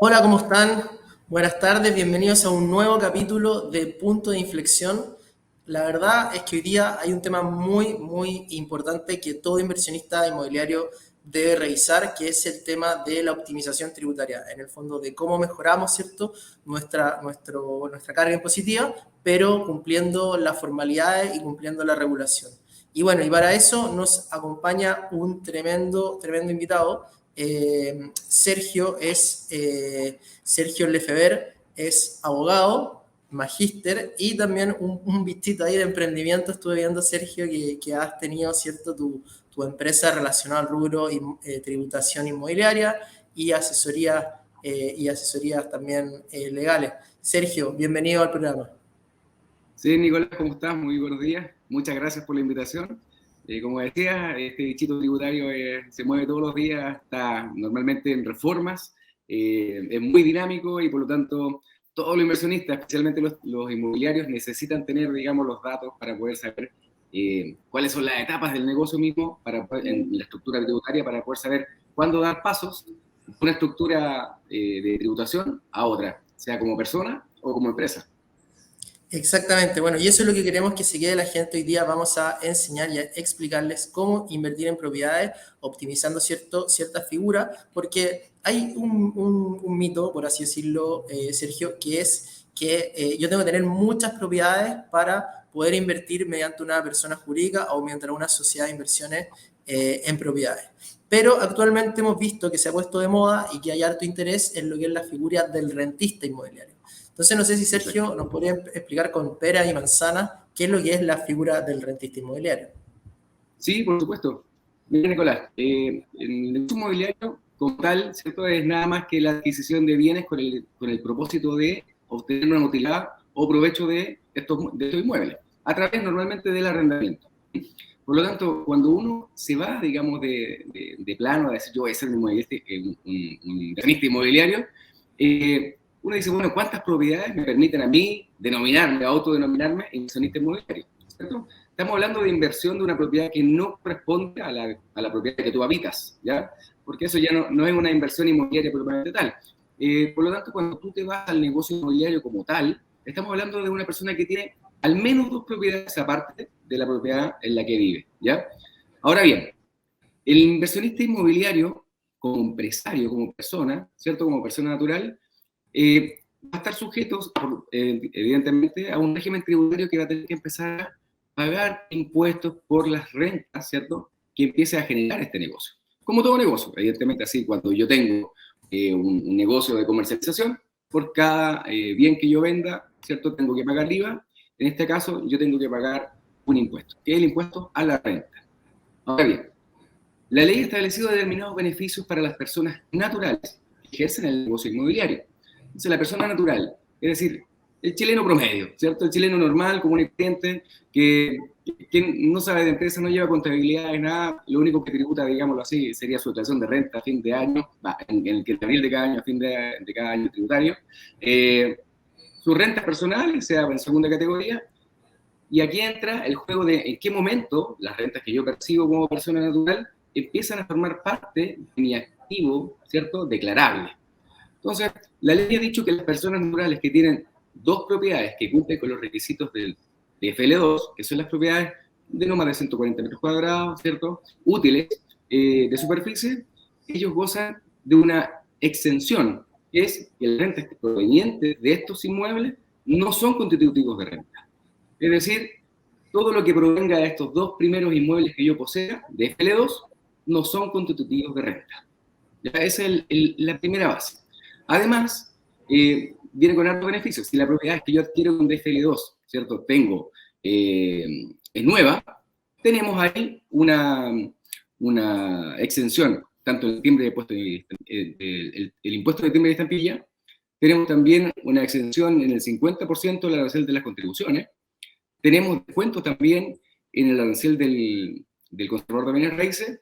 Hola, ¿cómo están? Buenas tardes, bienvenidos a un nuevo capítulo de Punto de Inflexión. La verdad es que hoy día hay un tema muy importante que todo inversionista inmobiliario debe revisar, que es el tema de la optimización tributaria, en el fondo de cómo mejoramos, ¿cierto?, nuestra carga impositiva, pero cumpliendo las formalidades y cumpliendo la regulación. Y bueno, y para eso nos acompaña un tremendo invitado. Sergio Lefever es abogado, magíster y también un vistito ahí de emprendimiento. Estuve viendo, Sergio, que has tenido, ¿cierto?, tu empresa relacionada al rubro tributación inmobiliaria y asesorías también legales. Sergio, bienvenido al programa. Sí, Nicolás, ¿cómo estás? Muy buenos días. Muchas gracias por la invitación. Como decía, este bichito tributario se mueve todos los días, está normalmente en reformas, es muy dinámico y por lo tanto todos los inversionistas, especialmente los inmobiliarios, necesitan tener, digamos, los datos para poder saber cuáles son las etapas del negocio mismo en la estructura tributaria para poder saber cuándo dar pasos de una estructura de tributación a otra, sea como persona o como empresa. Exactamente, bueno, y eso es lo que queremos que se quede la gente hoy día. Vamos a enseñar y a explicarles cómo invertir en propiedades, optimizando ciertas figuras, porque hay un mito, por así decirlo, Sergio, que es que yo tengo que tener muchas propiedades para poder invertir mediante una persona jurídica o mediante una sociedad de inversiones en propiedades. Pero actualmente hemos visto que se ha puesto de moda y que hay harto interés en lo que es la figura del rentista inmobiliario. Entonces, no sé si Sergio nos podría explicar con pera y manzana qué es lo que es la figura del rentista inmobiliario. Sí, por supuesto. Mira, Nicolás, el negocio inmobiliario como tal, ¿cierto? Es nada más que la adquisición de bienes con el propósito de obtener una utilidad o provecho de estos inmuebles, a través normalmente del arrendamiento. Por lo tanto, cuando uno se va, digamos, de plano a decir yo voy a ser un inversionista inmobiliario, uno dice, bueno, ¿cuántas propiedades me permiten a mí autodenominarme inversionista inmobiliario? ¿Cierto? Estamos hablando de inversión de una propiedad que no corresponde a la propiedad que tú habitas, ¿ya? Porque eso ya no es una inversión inmobiliaria propiamente tal. Por lo tanto, cuando tú te vas al negocio inmobiliario como tal, estamos hablando de una persona que tiene al menos dos propiedades aparte de la propiedad en la que vive, ¿ya? Ahora bien, el inversionista inmobiliario, como empresario, como persona, ¿cierto? Como persona natural, va a estar sujeto, evidentemente, a un régimen tributario que va a tener que empezar a pagar impuestos por las rentas, ¿cierto?, que empiece a generar este negocio. Como todo negocio, evidentemente, así, cuando yo tengo un negocio de comercialización, por cada bien que yo venda, ¿cierto?, tengo que pagar IVA. En este caso, yo tengo que pagar un impuesto, que es el impuesto a la renta. Ahora bien, la ley ha establecido determinados beneficios para las personas naturales que ejercen el negocio inmobiliario. Entonces, la persona natural, es decir, el chileno promedio, ¿cierto? El chileno normal, común y corriente, que no sabe de empresa, no lleva contabilidades, nada, lo único que tributa, digámoslo así, sería su declaración de renta a fin de año, en el que abril de cada año, a fin de cada año tributario, sus rentas personales, sea en segunda categoría, y aquí entra el juego de en qué momento las rentas que yo percibo como persona natural empiezan a formar parte de mi activo, ¿cierto?, declarable. Entonces, la ley ha dicho que las personas naturales que tienen dos propiedades que cumplen con los requisitos del FL2, que son las propiedades de no más de 140 metros cuadrados, ¿cierto?, útiles de superficie, ellos gozan de una exención, que es que las rentas provenientes de estos inmuebles no son constitutivos de renta. Es decir, todo lo que provenga de estos dos primeros inmuebles que yo posea, de FL2, no son constitutivos de renta. ¿Ya? Esa es la primera base. Además, viene con altos beneficios. Si la propiedad que yo adquiero con DFL2, ¿cierto?, es nueva, tenemos ahí una exención, tanto el timbre de impuesto el impuesto de timbre de estampilla, tenemos también una exención en el 50% del arancel de las contribuciones, tenemos descuentos también en el arancel del conservador de bienes raíces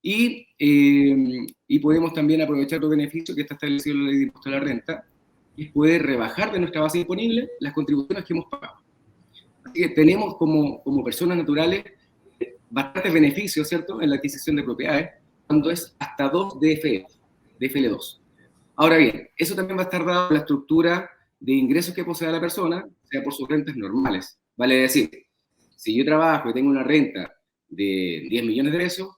y podemos también aprovechar los beneficios que está establecido en la ley de impuesto a la renta, y poder rebajar de nuestra base disponible las contribuciones que hemos pagado. Así que tenemos como personas naturales bastantes beneficios, ¿cierto?, en la adquisición de propiedades, cuando es hasta 2 DFL2. Ahora bien, eso también va a estar dado por la estructura de ingresos que posea la persona, sea por sus rentas normales. Vale decir, si yo trabajo y tengo una renta de 10 millones de pesos,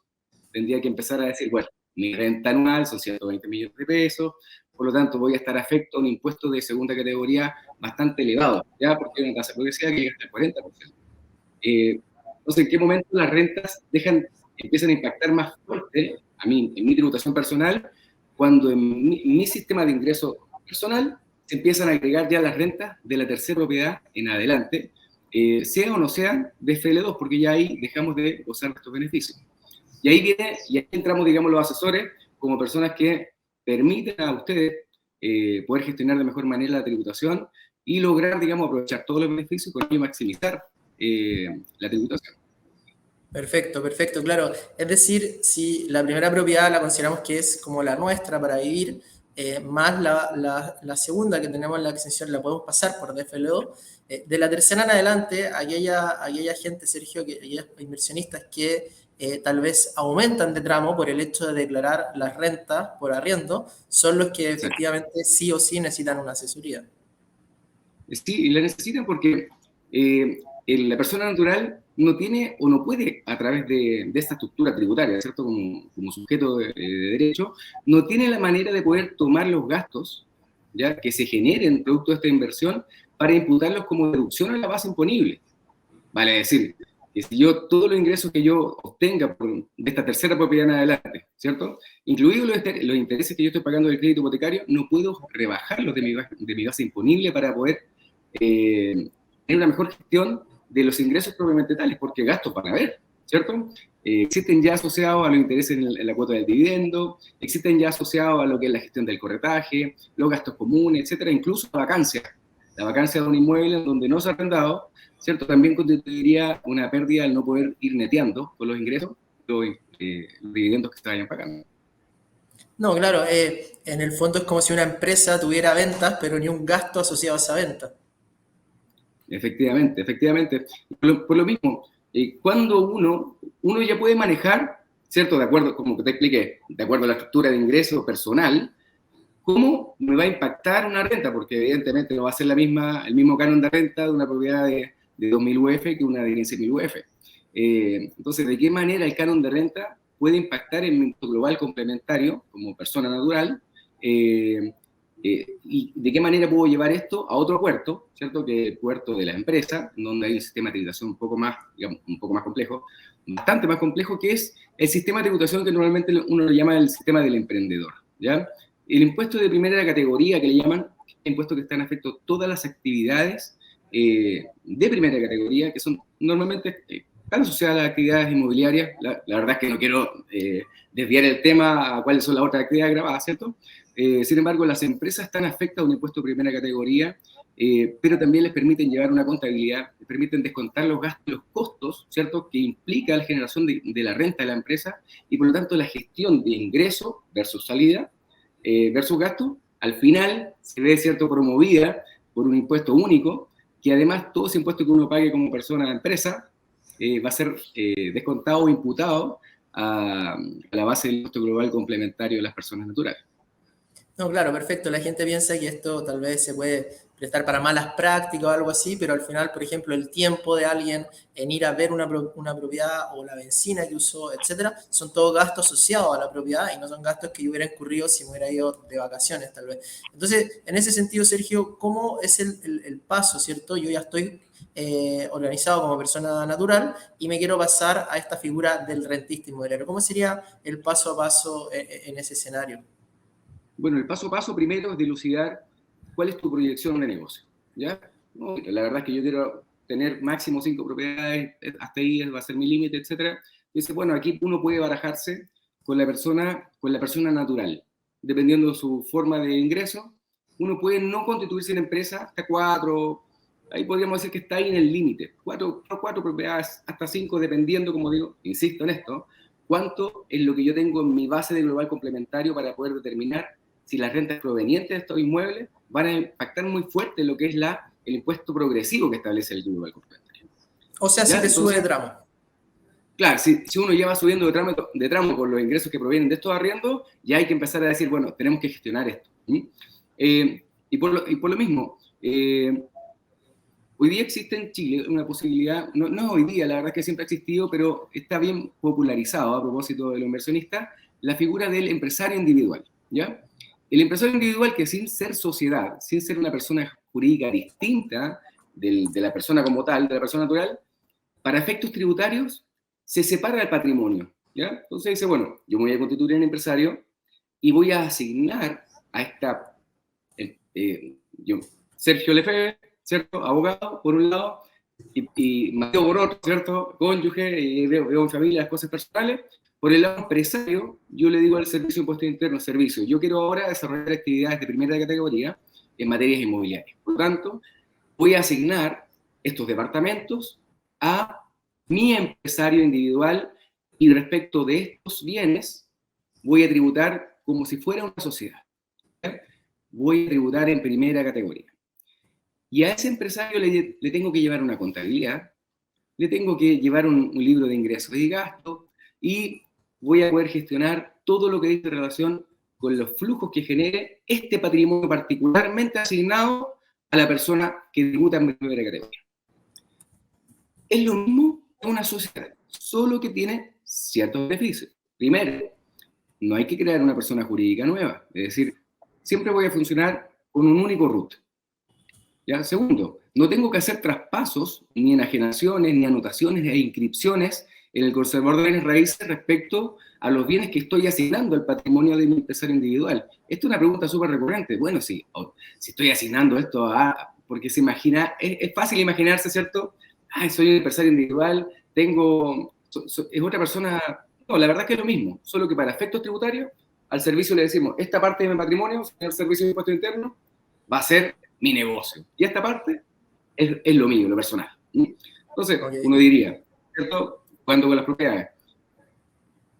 tendría que empezar a decir, bueno, mi renta anual son 120 millones de pesos, por lo tanto voy a estar afecto a un impuesto de segunda categoría bastante elevado, ¿ya? Porque hay una tasa progresiva que llega hasta el 40%. Entonces, ¿en qué momento las rentas empiezan a impactar más fuerte a mí, en mi tributación personal, cuando en mi sistema de ingreso personal se empiezan a agregar ya las rentas de la tercera propiedad en adelante, sea o no sea de FL2, porque ya ahí dejamos de gozar de estos beneficios. Y ahí entramos, digamos, los asesores como personas que permiten a ustedes poder gestionar de mejor manera la tributación y lograr, digamos, aprovechar todos los beneficios y con ello maximizar la tributación. Perfecto, perfecto, claro. Es decir, si la primera propiedad la consideramos que es como la nuestra para vivir, más la segunda que tenemos en la exención la podemos pasar por DFL2. De la tercera en adelante, aquella gente, Sergio, aquellos inversionistas que tal vez aumentan de tramo por el hecho de declarar las rentas por arriendo, son los que efectivamente sí o sí necesitan una asesoría. Sí, y la necesitan porque la persona natural no tiene o no puede, a través de esta estructura tributaria, ¿cierto? Como sujeto de derecho, no tiene la manera de poder tomar los gastos, ¿ya? Que se generen producto de esta inversión para imputarlos como deducción a la base imponible. Vale decir, que si yo todos los ingresos que yo obtenga de esta tercera propiedad en adelante, ¿cierto? Incluidos los intereses que yo estoy pagando del crédito hipotecario, no puedo rebajarlos de mi base imponible para poder tener una mejor gestión de los ingresos propiamente tales, porque gastos van a haber, ¿cierto? Existen ya asociados a los intereses en la cuota del dividendo, existen ya asociados a lo que es la gestión del corretaje, los gastos comunes, etcétera, incluso la vacancia de un inmueble en donde no se ha arrendado, ¿cierto? También constituiría una pérdida al no poder ir neteando con los ingresos, los dividendos que se vayan pagando. No, claro, en el fondo es como si una empresa tuviera ventas, pero ni un gasto asociado a esa venta. Efectivamente, efectivamente. Por lo mismo, cuando uno ya puede manejar, ¿cierto? De acuerdo, como te expliqué, de acuerdo a la estructura de ingreso personal, ¿cómo me va a impactar una renta? Porque evidentemente no va a ser el mismo canon de renta de una propiedad de 2.000 UF que una de 15.000 UF. Entonces, ¿de qué manera el canon de renta puede impactar en mi global complementario como persona natural? Y de qué manera puedo llevar esto a otro puerto, ¿cierto? Que es el puerto de la empresa, donde hay un sistema de tributación un poco más, digamos, un poco más complejo, bastante más complejo, que es el sistema de tributación que normalmente uno lo llama el sistema del emprendedor, ¿ya? El impuesto de primera categoría, que le llaman, es el impuesto que está en efecto todas las actividades de primera categoría, que son normalmente están asociadas a las actividades inmobiliarias. La verdad es que no quiero desviar el tema a cuáles son las otras actividades grabadas, ¿cierto? Sin embargo, las empresas están afectadas a un impuesto de primera categoría, pero también les permiten llevar una contabilidad, les permiten descontar los gastos, los costos, ¿cierto?, que implica la generación de la renta de la empresa, y por lo tanto la gestión de ingreso versus salida, versus gasto, al final se ve, ¿cierto?, promovida por un impuesto único, que además todo ese impuesto que uno pague como persona de empresa va a ser descontado o imputado a la base del impuesto global complementario de las personas naturales. No, claro, perfecto. La gente piensa que esto tal vez se puede prestar para malas prácticas o algo así, pero al final, por ejemplo, el tiempo de alguien en ir a ver una propiedad o la benzina que usó, etcétera, son todos gastos asociados a la propiedad y no son gastos que yo hubiera incurrido si me hubiera ido de vacaciones, tal vez. Entonces, en ese sentido, Sergio, ¿cómo es el paso, cierto? Yo ya estoy organizado como persona natural y me quiero pasar a esta figura del rentista inmobiliario. ¿Cómo sería el paso a paso en ese escenario? Bueno, el paso a paso primero es dilucidar cuál es tu proyección de negocio, ¿ya? No, la verdad es que yo quiero tener máximo 5 propiedades, hasta ahí va a ser mi límite, etcétera. Entonces, bueno, aquí uno puede barajarse con la persona natural. Dependiendo de su forma de ingreso, uno puede no constituirse en empresa hasta 4, ahí podríamos decir que está ahí en el límite. 4 propiedades, hasta 5, dependiendo, como digo, insisto en esto, cuánto es lo que yo tengo en mi base de global complementario para poder determinar si las rentas provenientes de estos inmuebles van a impactar muy fuerte lo que es el impuesto progresivo que establece el global complementario. O sea, si te sube de tramo. Claro, si uno ya va subiendo de tramo con los ingresos que provienen de estos arriendos, ya hay que empezar a decir, bueno, tenemos que gestionar esto. ¿Mm? Y por lo mismo, hoy día existe en Chile una posibilidad, no hoy día, la verdad es que siempre ha existido, pero está bien popularizado a propósito de los inversionistas, la figura del empresario individual, ¿ya? El empresario individual que sin ser sociedad, sin ser una persona jurídica distinta de la persona como tal, de la persona natural, para efectos tributarios se separa del patrimonio, ¿ya? Entonces dice, bueno, yo me voy a constituir en empresario y voy a asignar a esta, yo, Sergio Lefebvre, ¿cierto? Abogado, por un lado, y Mateo por otro, ¿cierto? Cónyuge, y veo en familia las cosas personales. Por el lado empresario, yo le digo al Servicio de Impuestos Internos, servicio, yo quiero ahora desarrollar actividades de primera categoría en materias inmobiliarias. Por lo tanto, voy a asignar estos departamentos a mi empresario individual y respecto de estos bienes voy a tributar como si fuera una sociedad. ¿Ya? Voy a tributar en primera categoría. Y a ese empresario le tengo que llevar una contabilidad, le tengo que llevar un libro de ingresos y gastos, y voy a poder gestionar todo lo que dice en relación con los flujos que genere este patrimonio particularmente asignado a la persona que tributa en primera categoría. Es lo mismo que una sociedad, solo que tiene ciertos beneficios. Primero, no hay que crear una persona jurídica nueva, es decir, siempre voy a funcionar con un único root. ¿Ya? Segundo, no tengo que hacer traspasos, ni enajenaciones, ni anotaciones e inscripciones en el conservador de bienes raíces respecto a los bienes que estoy asignando al patrimonio de mi empresario individual. Esta es una pregunta súper recurrente. Bueno, sí, si estoy asignando esto a... Porque se imagina, es fácil imaginarse, ¿cierto? Ay, soy un empresario individual, es otra persona... No, la verdad es que es lo mismo, solo que para efectos tributarios, al servicio le decimos, esta parte de mi patrimonio, señor Servicio de Impuestos Internos, va a ser mi negocio. Y esta parte es lo mío, lo personal. Entonces, Okay. uno diría, ¿cierto? Cuando con las propiedades.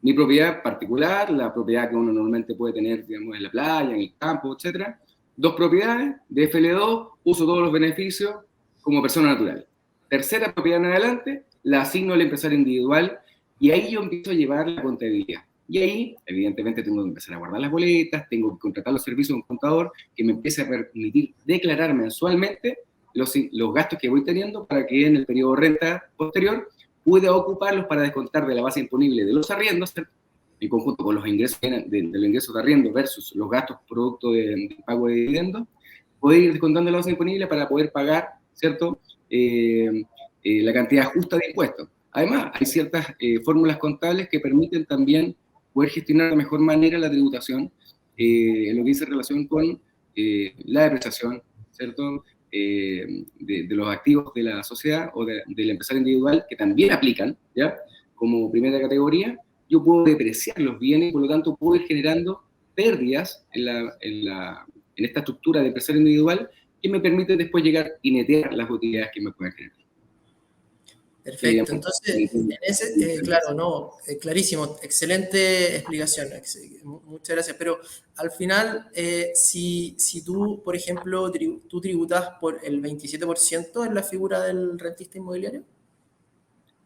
Mi propiedad particular, la propiedad que uno normalmente puede tener, digamos, en la playa, en el campo, etc. Dos propiedades, de FL2, uso todos los beneficios como persona natural. Tercera propiedad en adelante, la asigno al empresario individual y ahí yo empiezo a llevar la contabilidad. Y ahí, evidentemente, tengo que empezar a guardar las boletas, tengo que contratar los servicios de un contador que me empiece a permitir declarar mensualmente los gastos que voy teniendo para que en el periodo de renta posterior pueda ocuparlos para descontar de la base imponible de los arriendos, ¿cierto? En conjunto con los ingresos de los ingresos de arriendo versus los gastos producto de pago de dividendos, poder ir descontando la base imponible para poder pagar, ¿cierto? La cantidad justa de impuestos. Además, hay ciertas fórmulas contables que permiten también poder gestionar de mejor manera la tributación en lo que dice relación con la depreciación, ¿cierto? De los activos de la sociedad o del empresario individual que también aplican, ¿ya? Como primera categoría, yo puedo depreciar los bienes y por lo tanto puedo ir generando pérdidas en esta estructura de empresario individual que me permite después llegar y netear las utilidades que me pueden generar. Perfecto, entonces, claro, no, clarísimo, excelente explicación, muchas gracias, pero al final, si tú, por ejemplo, tú tributas por el 27% en la figura del rentista inmobiliario.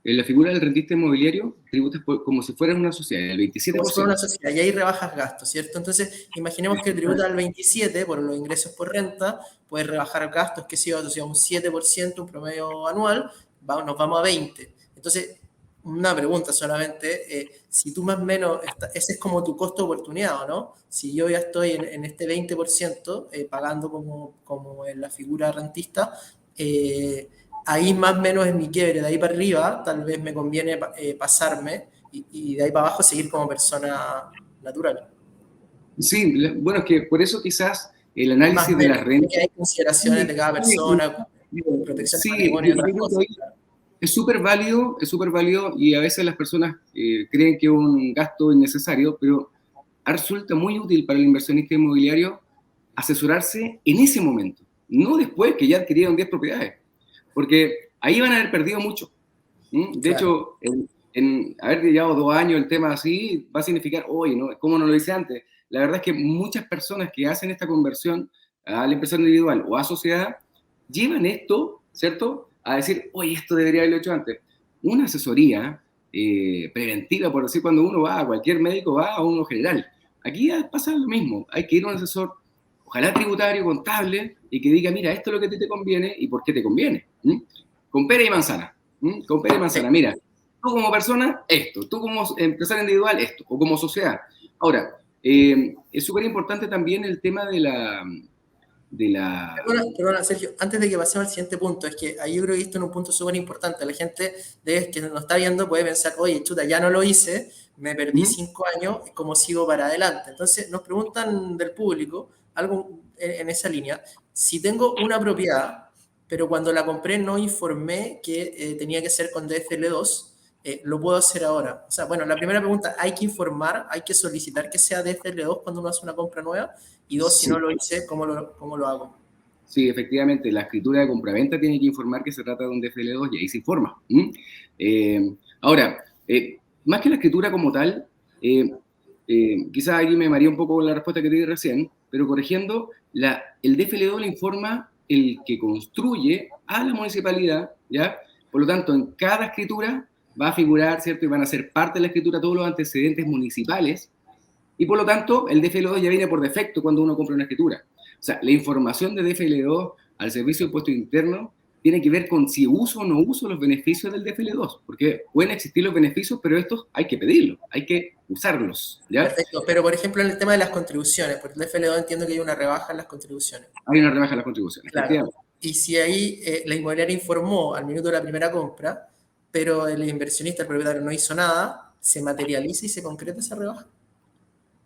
En la figura del rentista inmobiliario tributas como si fueras una sociedad, el 27%. Como si fuera una sociedad, y ahí rebajas gastos, ¿cierto? Entonces, imaginemos que tributas al 27% por los ingresos por renta, puedes rebajar gastos, que sea un 7%, un promedio anual, nos vamos a 20%. Entonces, una pregunta solamente, si tú más o menos, ese es como tu costo de oportunidad, ¿no? Si yo ya estoy en este 20% pagando como en la figura rentista, ahí más o menos es mi quiebre, de ahí para arriba tal vez me conviene pasarme y de ahí para abajo seguir como persona natural. Sí, bueno, es que por eso quizás el análisis de las rentas... Hay consideraciones de cada persona, protección de patrimonio y otras cosas. Es súper válido y a veces las personas creen que es un gasto innecesario, pero resulta muy útil para el inversionista inmobiliario asesorarse en ese momento, no después que ya adquirieron 10 propiedades, porque ahí van a haber perdido mucho. De hecho, en haber llevado 2 años el tema así, va a significar, oye, ¿no? ¿Cómo no lo hice antes? La verdad es que muchas personas que hacen esta conversión al empresario individual o a sociedad, llevan esto, ¿cierto?, a decir, oye, esto debería haberlo hecho antes. Una asesoría preventiva, por decir, cuando uno va a cualquier médico, va a uno general. Aquí pasa lo mismo, hay que ir a un asesor ojalá tributario, contable, y que diga, mira, esto es lo que a ti te conviene y por qué te conviene. Con pera y manzana. Con pera y manzana. Mira, tú como persona, esto. Tú como empresario individual, esto. O como sociedad. Ahora, es súper importante también el tema de la... Perdona, Sergio, antes de que pasemos al siguiente punto, es que ahí yo creo que esto es un punto súper importante. La gente que nos está viendo puede pensar, oye, chuta, ya no lo hice, me perdí 5 años, ¿cómo sigo para adelante? Entonces, nos preguntan del público, algo en esa línea, si tengo una propiedad, pero cuando la compré no informé que tenía que ser con DFL2, ¿lo puedo hacer ahora? O sea, bueno, la primera pregunta, ¿hay que informar, hay que solicitar que sea DFL2 cuando uno hace una compra nueva? Y dos, si Sí, no lo hice, ¿cómo lo hago? sí, efectivamente, la escritura de compraventa tiene que informar que se trata de un DFL2 y ahí se informa. Ahora, más que la escritura como tal, quizás aquí me maría un poco con la respuesta que te di recién, pero corrigiendo, el DFL2 le informa el que construye a la municipalidad, ¿ya? Por lo tanto, en cada escritura va a figurar, ¿cierto? Y van a ser parte de la escritura todos los antecedentes municipales, y por lo tanto, el DFL2 ya viene por defecto cuando uno compra una escritura. O sea, la información de DFL2 al Servicio de Impuesto Interno tiene que ver con si uso o no uso los beneficios del DFL2, porque pueden existir los beneficios, pero estos hay que pedirlos, hay que usarlos, ¿ya? Perfecto, pero por ejemplo en el tema de las contribuciones, por el FL2 entiendo que hay una rebaja en las contribuciones. Hay una rebaja en las contribuciones, Claro. efectivamente. Y si ahí la inmobiliaria informó al minuto de la primera compra, pero el inversionista, el propietario, no hizo nada, ¿se materializa y se concreta esa rebaja?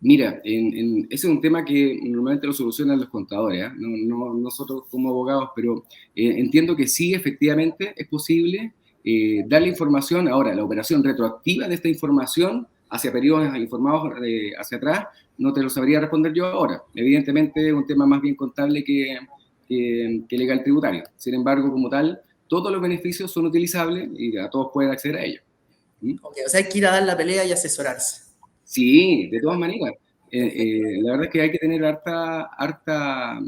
Mira, ese es un tema que normalmente lo solucionan los contadores, ¿eh? No nosotros como abogados, pero entiendo que sí, efectivamente, es posible darle información. Ahora, la operación retroactiva de esta información hacia periodos informados hacia atrás, no te lo sabría responder yo ahora. Evidentemente es un tema más bien contable que legal tributario. Sin embargo, como tal, todos los beneficios son utilizables y a todos pueden acceder a ellos. Okay, o sea, hay que ir a dar la pelea y asesorarse. Sí, de todas maneras. La verdad es que hay que tener harta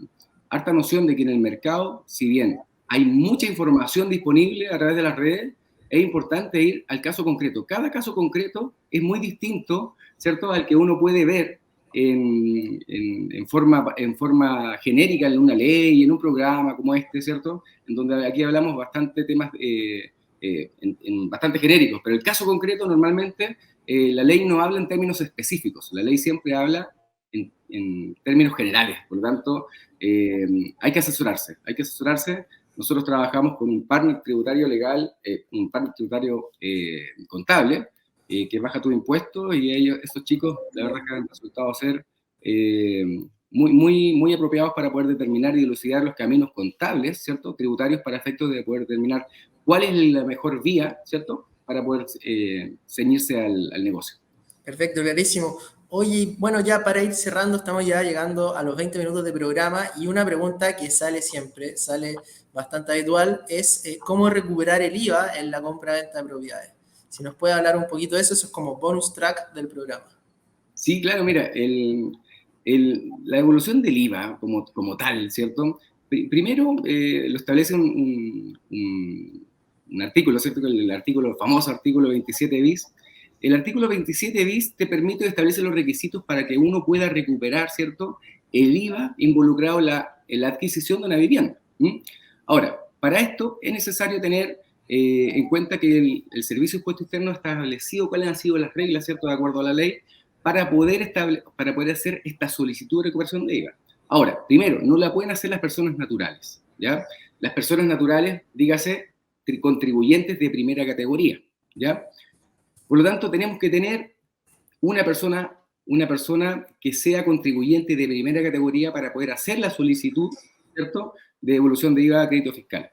noción de que en el mercado, si bien hay mucha información disponible a través de las redes, es importante ir al caso concreto. Cada caso concreto es muy distinto, ¿cierto?, al que uno puede ver en forma genérica en una ley, en un programa como este, ¿cierto?, en donde aquí hablamos bastante temas bastante genéricos, pero el caso concreto normalmente la ley no habla en términos específicos, la ley siempre habla en términos generales, por lo tanto, hay que asesorarse, hay que asesorarse. Nosotros trabajamos con un partner tributario legal, un partner tributario contable, que baja tu impuesto y esos chicos, la verdad que han resultado ser muy apropiados para poder determinar y dilucidar los caminos contables, ¿cierto?, tributarios para efectos de poder determinar cuál es la mejor vía, ¿cierto?, para poder ceñirse al negocio. Perfecto, clarísimo. Oye, bueno, ya para ir cerrando, estamos ya llegando a los 20 minutos de programa y una pregunta que sale siempre, sale bastante habitual, es cómo recuperar el IVA en la compra-venta de propiedades. Si nos puede hablar un poquito de eso, eso es como bonus track del programa. Sí, claro, mira, la evolución del IVA como tal, ¿cierto? Primero lo establece un artículo, ¿cierto? El famoso artículo 27 bis. El artículo 27 bis te permite establecer los requisitos para que uno pueda recuperar, ¿cierto?, el IVA involucrado en la adquisición de una vivienda. Ahora, para esto es necesario tener en cuenta que el Servicio de Impuesto Interno ha establecido cuáles han sido las reglas, ¿cierto?, de acuerdo a la ley, para poder hacer esta solicitud de recuperación de IVA. Ahora, primero, no la pueden hacer las personas naturales, ¿ya? Las personas naturales, dígase, contribuyentes de primera categoría, ¿ya? Por lo tanto, tenemos que tener una persona que sea contribuyente de primera categoría para poder hacer la solicitud, ¿cierto?, de devolución de IVA a crédito fiscal.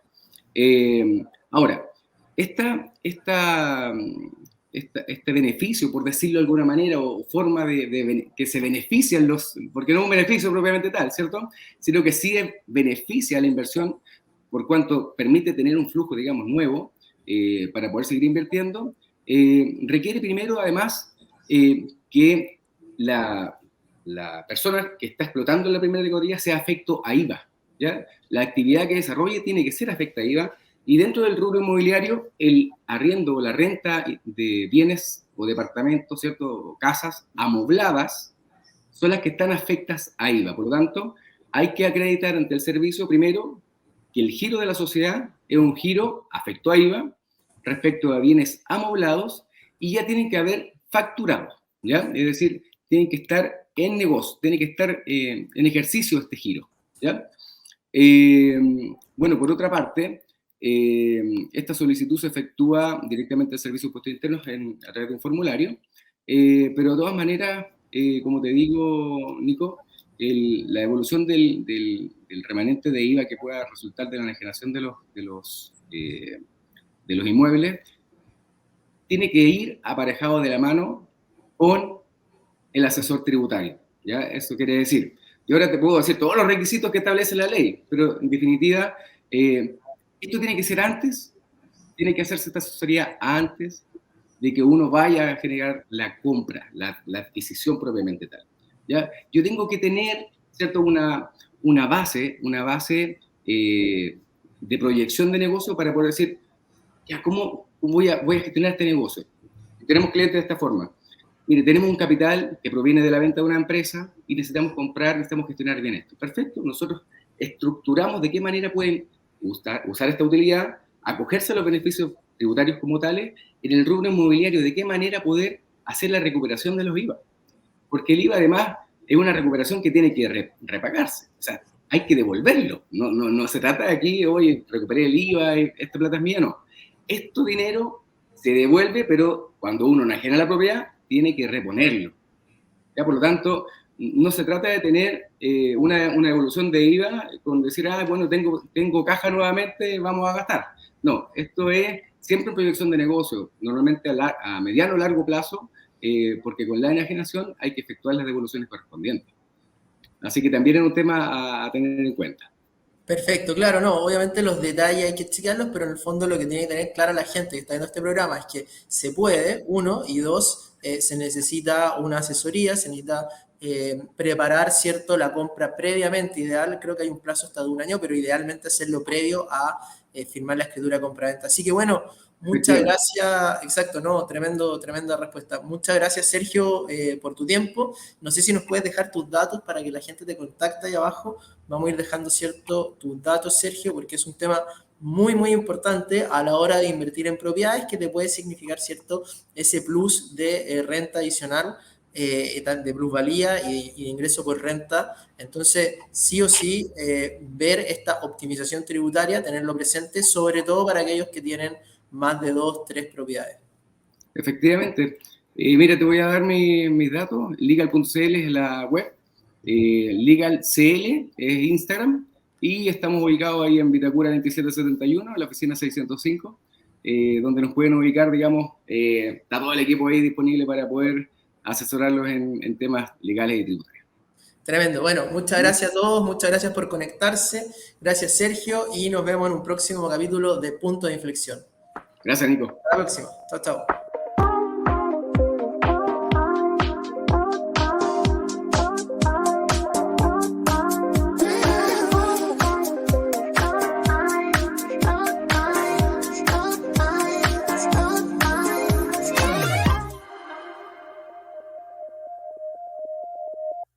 Ahora, este beneficio, por decirlo de alguna manera, o forma que se benefician porque no es un beneficio propiamente tal, ¿cierto?, sino que sí beneficia a la inversión por cuanto permite tener un flujo, digamos, nuevo para poder seguir invirtiendo, requiere primero, además, que la persona que está explotando en la primera categoría sea afecto a IVA, ¿ya? La actividad que desarrolle tiene que ser afecta a IVA, y dentro del rubro inmobiliario, el arriendo o la renta de bienes o departamentos, ¿cierto?, o casas amobladas, son las que están afectas a IVA. Por lo tanto, hay que acreditar ante el servicio, primero, que el giro de la sociedad es un giro afecto a IVA respecto a bienes amoblados y ya tienen que haber facturado, ¿ya? Es decir, tienen que estar en negocio, tienen que estar en ejercicio este giro, ¿ya? Bueno, por otra parte, esta solicitud se efectúa directamente al Servicio de Impuestos Internos a través de un formulario, pero de todas maneras, como te digo, Nico, la evolución del remanente de IVA que pueda resultar de la enajenación de los inmuebles tiene que ir aparejado de la mano con el asesor tributario, ¿ya? Eso quiere decir, yo ahora te puedo decir todos los requisitos que establece la ley, pero en definitiva, esto tiene que ser antes, tiene que hacerse esta asesoría antes de que uno vaya a generar la compra, la adquisición propiamente tal, ¿ya? Yo tengo que tener, ¿cierto?, una base de proyección de negocio para poder decir, ya, ¿cómo voy a gestionar este negocio? Tenemos clientes de esta forma. Mire, tenemos un capital que proviene de la venta de una empresa y necesitamos comprar, necesitamos gestionar bien esto. Perfecto, nosotros estructuramos de qué manera pueden usar esta utilidad, acogerse a los beneficios tributarios como tales, en el rubro inmobiliario, de qué manera poder hacer la recuperación de los IVA. Porque el IVA además es una recuperación que tiene que repagarse, o sea, hay que devolverlo. No se trata de aquí, oye, recuperé el IVA, esta plata es mía, no. Este dinero se devuelve, pero cuando uno enajena la propiedad, tiene que reponerlo. ¿Ya? Por lo tanto, no se trata de tener una evolución de IVA con decir, bueno, tengo caja nuevamente, vamos a gastar. No, esto es siempre proyección de negocio, normalmente a mediano o largo plazo, porque con la enajenación hay que efectuar las devoluciones correspondientes. Así que también es un tema a tener en cuenta. Perfecto, claro, no, obviamente los detalles hay que chequearlos, pero en el fondo lo que tiene que tener clara la gente que está viendo este programa es que se puede, uno, y dos, se necesita una asesoría, se necesita preparar, ¿cierto?, la compra previamente, ideal, creo que hay un plazo hasta de un año, pero idealmente hacerlo previo a firmar la escritura de compra-venta. Así que bueno, muchas gracias, exacto, no, tremenda respuesta. Muchas gracias, Sergio, por tu tiempo. No sé si nos puedes dejar tus datos para que la gente te contacte ahí abajo. Vamos a ir dejando, cierto, tus datos, Sergio, porque es un tema muy, muy importante a la hora de invertir en propiedades que te puede significar, cierto, ese plus de renta adicional, de plusvalía y de ingreso por renta. Entonces, sí o sí, ver esta optimización tributaria, tenerlo presente, sobre todo para aquellos que tienen más de 2, 3 propiedades. Efectivamente. Mira, te voy a dar mis datos. Legal.cl es la web. LegalCL es Instagram. Y estamos ubicados ahí en Vitacura 2771, en la oficina 605, donde nos pueden ubicar, digamos, está todo el equipo ahí disponible para poder asesorarlos en temas legales y tributarios. Tremendo. Bueno, muchas gracias a todos, muchas gracias por conectarse. Gracias, Sergio, y nos vemos en un próximo capítulo de Punto de Inflexión. Gracias, Nico. Hasta la próxima. Chao, chao.